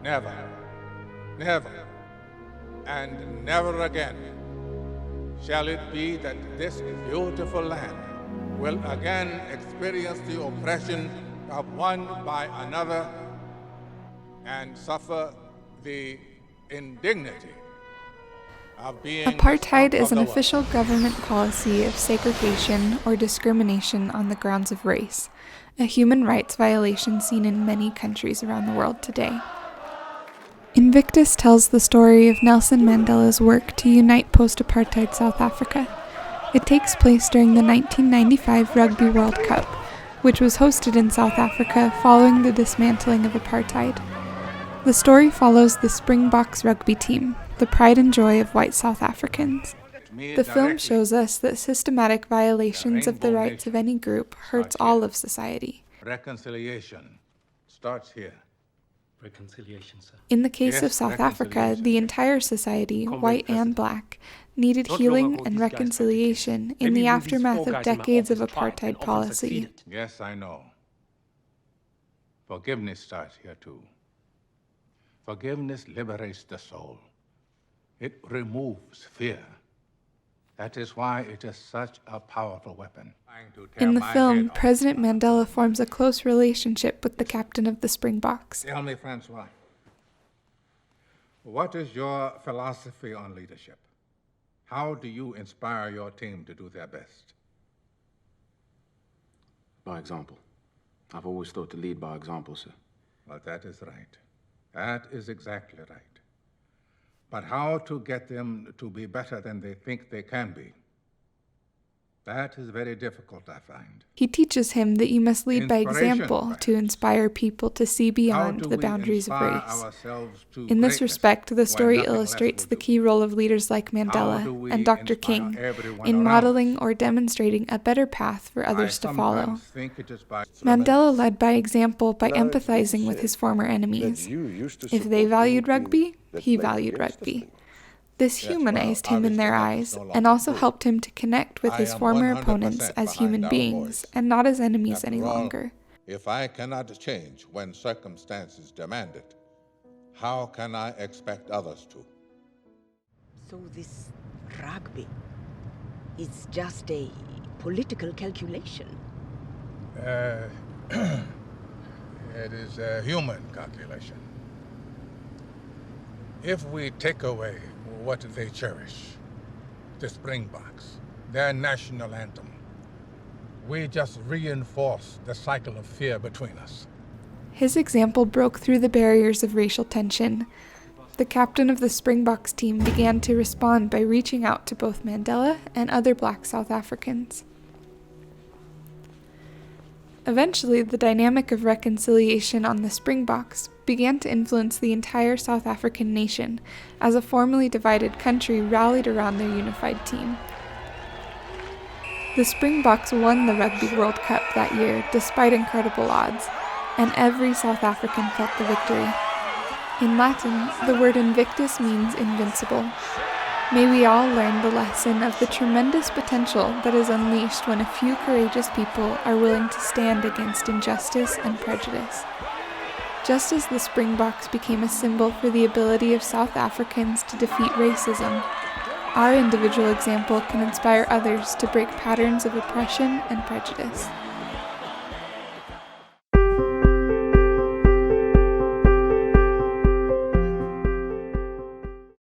never, never, and never again shall it be that this beautiful land will again experience the oppression of one by another and suffer the indignity of being Apartheid is an of the official government policy of segregation or discrimination on the grounds of race, a human rights violation seen in many countries around the world today. Invictus tells the story of Nelson Mandela's work to unite post-Apartheid South Africa. It takes place during the 1995 Rugby World Cup, which was hosted in South Africa following the dismantling of apartheid. The story follows the Springboks rugby team, the pride and joy of white South Africans. The film shows us that systematic violations of the rights of any group hurts all of society. Reconciliation starts here. Reconciliation, sir. In the case of South Africa, the entire society, white and black, needed healing and reconciliation in the aftermath of decades of apartheid policy. Yes, I know. Forgiveness starts here too. Forgiveness liberates the soul. It removes fear. That is why it is such a powerful weapon. In the film, President Mandela forms a close relationship with the captain of the Springboks. Tell me, Francois, what is your philosophy on leadership? How do you inspire your team to do their best? By example. I've always thought to lead by example, sir. Well, that is right. That is exactly right. But how to get them to be better than they think they can be? That is very difficult, I find. He teaches him that you must lead by example to inspire people to see beyond the boundaries of race. In this respect, the story illustrates the key role of leaders like Mandela and Dr. King in modeling or demonstrating a better path for others to follow. Mandela led by example by empathizing with his former enemies. If they valued rugby, he valued rugby. This humanized him in their eyes and also helped him to connect with his former opponents as human beings and not as enemies any longer. If I cannot change when circumstances demand it, how can I expect others to? So this rugby is just a political calculation? It is a human calculation. If we take away what they cherish, the Springboks, their national anthem, we just reinforce the cycle of fear between us. His example broke through the barriers of racial tension. The captain of the Springboks team began to respond by reaching out to both Mandela and other black South Africans. Eventually, the dynamic of reconciliation on the Springboks began to influence the entire South African nation as a formerly divided country rallied around their unified team. The Springboks won the Rugby World Cup that year despite incredible odds, and every South African felt the victory. In Latin, the word Invictus means invincible. May we all learn the lesson of the tremendous potential that is unleashed when a few courageous people are willing to stand against injustice and prejudice. Just as the Springboks became a symbol for the ability of South Africans to defeat racism, our individual example can inspire others to break patterns of oppression and prejudice.